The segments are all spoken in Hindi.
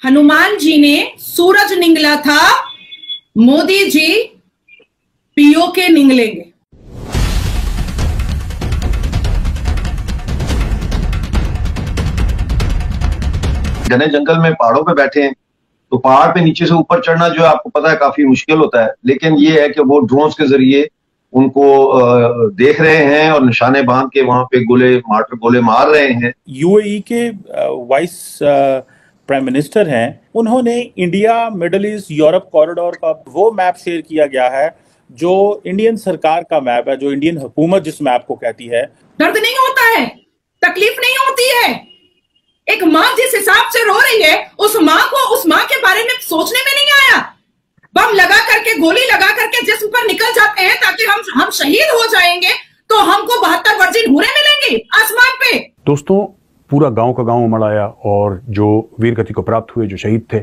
हनुमान जी ने सूरज निगला था, मोदी जी पीओके निगलेंगे। घने जंगल में पहाड़ों पे बैठे हैं, तो पहाड़ पे नीचे से ऊपर चढ़ना जो है आपको पता है काफी मुश्किल होता है, लेकिन ये है कि वो ड्रोन्स के जरिए उनको देख रहे हैं और निशाने बांध के वहां पे गोले मार रहे हैं। यूएई के वाइस प्राइम मिनिस्टर हैं, उन्होंने India middle east Europe corridor का वो मैप शेयर किया गया है जो इंडियन सरकार का मैप है, जो इंडियन हुकूमत जिस मैप को कहती है। दर्द नहीं होता है, तकलीफ नहीं होती है। एक माँ जिस हिसाब से रो रही है, उस माँ के बारे में सोचने में नहीं आया। बम लगा करके, गोली लगा करके जिस्म पर निकल जाते हैं ताकि हम शहीद हो जाएंगे, तो हमको 72 वर्जिन हूरें मिलेंगी आसमान पे। दोस्तों, पूरा गांव का गांव उमड़ आया और जो वीर गति को प्राप्त हुए जो शहीद थे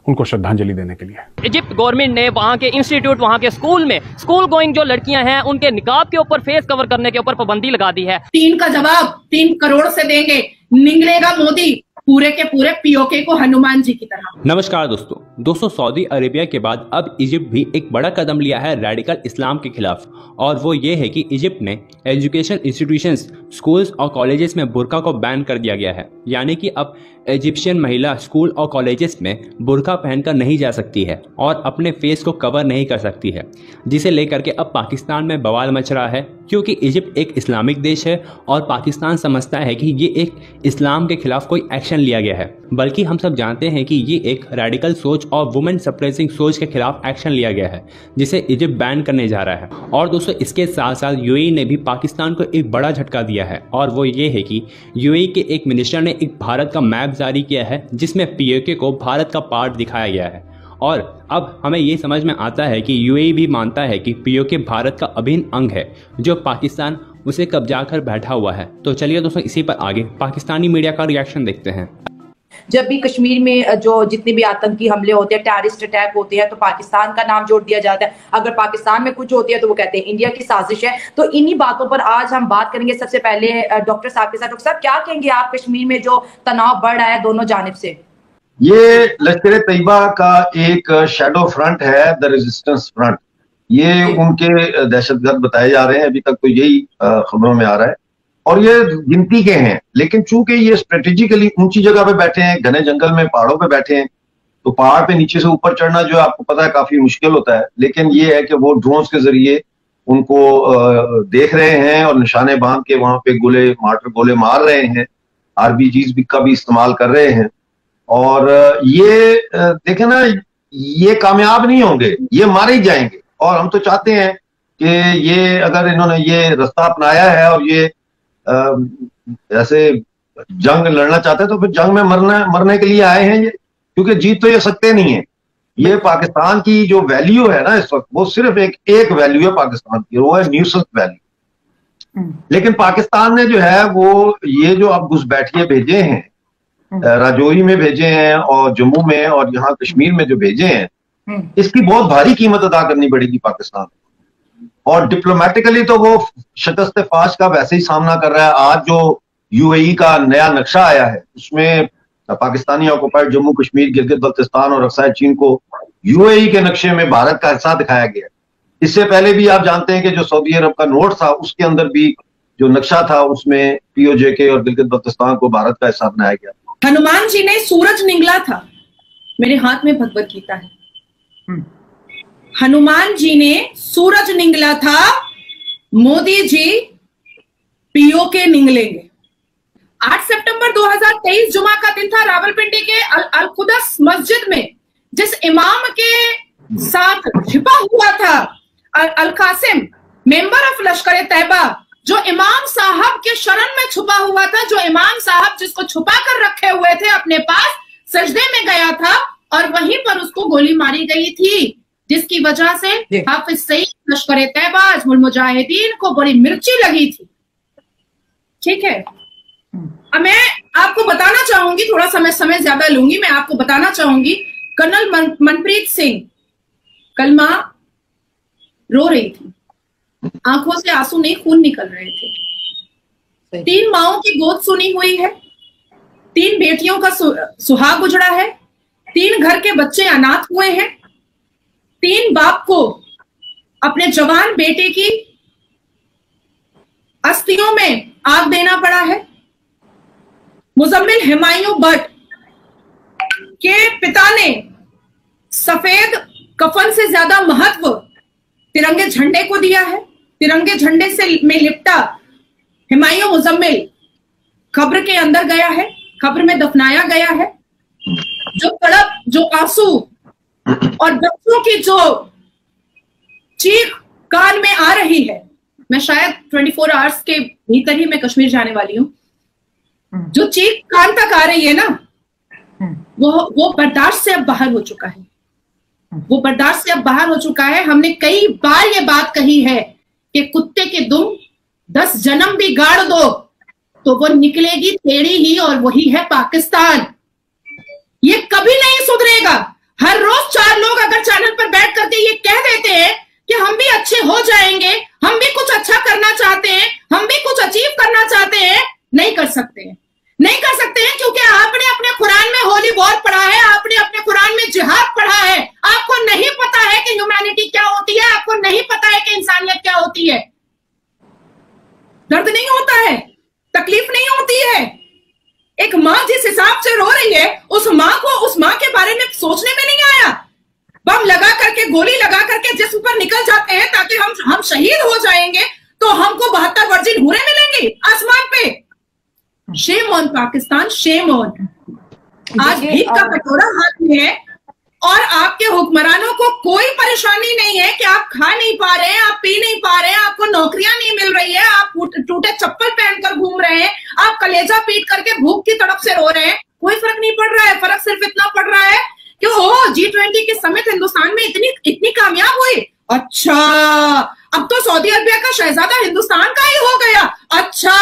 उनको श्रद्धांजलि देने के लिए इजिप्ट गवर्नमेंट ने वहाँ के इंस्टीट्यूट, वहाँ के स्कूल में स्कूल गोइंग जो लड़कियां हैं उनके निकाब के ऊपर, फेस कवर करने के ऊपर पाबंदी लगा दी है। 3 का जवाब 3 करोड़ से देंगे, निगलेगा मोदी पूरे के पूरे पीओके को हनुमान जी की तरह। नमस्कार दोस्तों, सऊदी अरेबिया के बाद अब इजिप्ट भी एक बड़ा कदम लिया है रेडिकल इस्लाम के खिलाफ, और वो ये है कि इजिप्ट ने एजुकेशन इंस्टीट्यूशंस, स्कूल्स और कॉलेजेस में बुर्का को बैन कर दिया गया है। यानी कि अब इजिप्शियन महिला स्कूल और कॉलेजेस में बुर्का पहनकर नहीं जा सकती है और अपने फेस को कवर नहीं कर सकती है, जिसे लेकर के अब पाकिस्तान में बवाल मच रहा है, क्योंकि इजिप्ट एक इस्लामिक देश है और पाकिस्तान समझता है कि ये एक इस्लाम के खिलाफ कोई एक्शन लिया गया है, बल्कि हम सब जानते हैं कि ये एक रेडिकल सोच और वुमेन सप्रेसिंग सोच के खिलाफ एक्शन लिया गया है, जिसे इजिप्ट बैन करने जा रहा है। और दोस्तों, इसके साथ साथ यूएई ने भी पाकिस्तान को एक बड़ा झटका दिया है, और वो ये है कि यूएई के एक मिनिस्टर ने एक भारत का मैप जारी किया है जिसमें पीओके को भारत का पार्ट दिखाया गया है। और अब हमें ये समझ में आता है कि यूएई भी मानता है कि पीओके भारत का अभिन्न अंग है, जो पाकिस्तान उसे कब्जा कर बैठा हुआ है। तो चलिए दोस्तों, इसी पर आगे पाकिस्तानी मीडिया का रिएक्शन देखते हैं। जब भी कश्मीर में जो जितने भी आतंकी हमले होते हैं, टेररिस्ट अटैक होते हैं, तो पाकिस्तान का नाम जोड़ दिया जाता है। अगर पाकिस्तान में कुछ होती है तो वो कहते हैं इंडिया की साजिश है। तो इन्हीं बातों पर आज हम बात करेंगे। सबसे पहले डॉक्टर साहब के साथ। डॉक्टर साहब, क्या कहेंगे आप कश्मीर में जो तनाव बढ़ रहा है दोनों जानिब से? ये लश्कर तैयबा का एक शैडो फ्रंट है, द रेजिस्टेंस फ्रंट। ये उनके दहशतगर्द बताए जा रहे हैं, अभी तक तो यही खबरों में आ रहा है, और ये गिनती के हैं। लेकिन चूंकि ये स्ट्रेटेजिकली ऊंची जगह पे बैठे हैं, घने जंगल में पहाड़ों पे बैठे हैं, तो पहाड़ पे नीचे से ऊपर चढ़ना जो है आपको पता है काफी मुश्किल होता है, लेकिन ये है कि वो ड्रोन्स के जरिए उनको देख रहे हैं और निशाने बांध के वहां पे गोले मार रहे हैं, आरबीजीज का भी इस्तेमाल कर रहे हैं। और ये देखे ना, ये कामयाब नहीं होंगे, ये मारे ही जाएंगे। और हम तो चाहते हैं कि ये अगर इन्होंने ये रास्ता अपनाया है और ये ऐसे जंग लड़ना चाहते हैं, तो फिर जंग में मरने के लिए आए हैं ये, क्योंकि जीत तो ये सकते नहीं है। ये पाकिस्तान की जो वैल्यू है ना इस वक्त, वो सिर्फ एक वैल्यू है पाकिस्तान की, वो है न्यूट्रल वैल्यू। लेकिन पाकिस्तान ने जो है वो ये जो अब घुसपैठिए भेजे हैं, राजौरी में भेजे हैं और जम्मू में और यहाँ कश्मीर में जो भेजे हैं, इसकी बहुत भारी कीमत अदा करनी पड़ेगी पाकिस्तान। और डिप्लोमेटिकली तो वो शिकस्त फाश का वैसे ही सामना कर रहा है। आज जो यूएई का नया नक्शा आया है, उसमें पाकिस्तानी ऑक्युपाइड जम्मू कश्मीर, गिलगित बल्तिस्तान और अक्साई चीन को यूएई के नक्शे में भारत का हिस्सा दिखाया गया है। इससे पहले भी आप जानते हैं कि जो सऊदी अरब का नोट था, उसके अंदर भी जो नक्शा था उसमें पीओजे और गिलगित बल्तिस्तान को भारत का हिस्सा बनाया गया। हनुमान जी ने सूरज निगला था, मेरे हाथ में भगवत गीता है। हनुमान जी ने सूरज निगला था, मोदी जी पीओके निगलेंगे। 8 सितंबर 2023 जुमा का दिन था। रावलपिंडी के अल-कुदस मस्जिद में जिस इमाम के साथ छिपा हुआ था अल कासिम, मेंबर ऑफ लश्कर तैयबा, जो इमाम साहब के शरण में छुपा हुआ था, जो इमाम साहब जिसको छुपा कर रखे हुए थे अपने पास, सजदे में गया था और वहीं पर उसको गोली मारी गई थी, जिसकी वजह से हाफिज सईद, लश्कर तैयबा, अजमुल मुजाहिदीन को बड़ी मिर्ची लगी थी। ठीक है, अब मैं आपको बताना चाहूंगी, थोड़ा समय ज्यादा लूंगी, मैं आपको बताना चाहूंगी, कर्नल मनप्रीत सिंह कल मां रो रही थी, आंखों से आंसू नहीं, खून निकल रहे थे। 3 माओं की गोद सुनी हुई है, 3 बेटियों का सुहाग उजड़ा है, 3 घर के बच्चे अनाथ हुए हैं, 3 बाप को अपने जवान बेटे की अस्थियों में आग देना पड़ा है। मुजम्मिल हुमायूं भट्ट के पिता ने सफेद कफन से ज्यादा महत्व तिरंगे झंडे को दिया है। तिरंगे झंडे से में लिपटा हुमायूं मुजम्मिल कब्र के अंदर गया है, कब्र में दफनाया गया है। जो तड़प, जो आंसू और बच्चों की जो चीख कान में आ रही है, मैं शायद 24 आवर्स के भीतर ही मैं कश्मीर जाने वाली हूं, जो चीख कान तक आ रही है ना, वो बर्दाश्त से अब बाहर हो चुका है। वो बर्दाश्त से अब बाहर हो चुका है। हमने कई बार ये बात कही है कि कुत्ते के दुम 10 जन्म भी गाड़ दो तो वो निकलेगी टेढ़ी ही, और वही है पाकिस्तान। ये कभी नहीं सुधरेगा। हर रोज 4 लोग अगर चैनल पर बैठ करके ये कह देते हैं कि हम भी अच्छे हो जाएंगे, हम भी कुछ अच्छा करना चाहते हैं, हम भी कुछ अचीव करना चाहते हैं, नहीं कर सकते हैं। नहीं कर सकते हैं क्योंकि आपने अपने कुरान में होली वॉर पढ़ा है, आपने अपने कुरान में जिहाद पढ़ा है। आपको नहीं पता है कि ह्यूमैनिटी क्या होती है, आपको नहीं पता है कि इंसानियत क्या होती है। दर्द नहीं होता है, तकलीफ नहीं होती है। एक माँ जिस हिसाब से रो रही है, उस माँ के बारे में सोचने में नहीं आया। बम लगा करके, गोली लगा करके जिस्म पर निकल जाते हैं ताकि हम शहीद हो जाएंगे तो हमको 72 वर्जिन हूरें मिलेंगी आसमान पे। Shame on Pakistan, shame on. आज भीख का कटोरा हाथ में है और आपके हुक्मरानों को कोई परेशानी नहीं है कि आप खा नहीं पा रहे हैं, आप पी नहीं पा रहे हैं, आपको नौकरियां नहीं मिल रही है, आप टूटे चप्पल पहनकर घूम रहे हैं, आप कलेजा पीट करके भूख की तड़प से रो रहे हैं। कोई फर्क नहीं पड़ रहा है। फर्क सिर्फ इतना पड़ रहा है कि G20 के समिट हिंदुस्तान में इतनी कामयाब हुई। अच्छा, अब तो सऊदी अरबिया का शहजादा हिंदुस्तान का ही हो गया। अच्छा,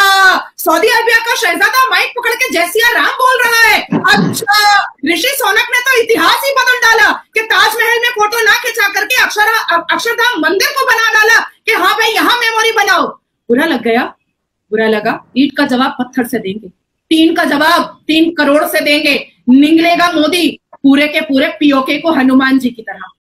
सऊदी अरबिया का शहजादा माइक पकड़ के जैसिया राम बोल रहा है। अच्छा, ऋषि सोनक ने तो इतिहास ही बदल डाला कि ताजमहल में फोटो ना खिंचा करके अक्षरधाम मंदिर को बना डाला कि हाँ भाई यहाँ मेमोरी बनाओ। बुरा लग गया, बुरा लगा। ईंट का जवाब पत्थर से देंगे, टीन का जवाब 3 करोड़ से देंगे। निगलेगा मोदी पूरे के पूरे पीओके को हनुमान जी की तरह।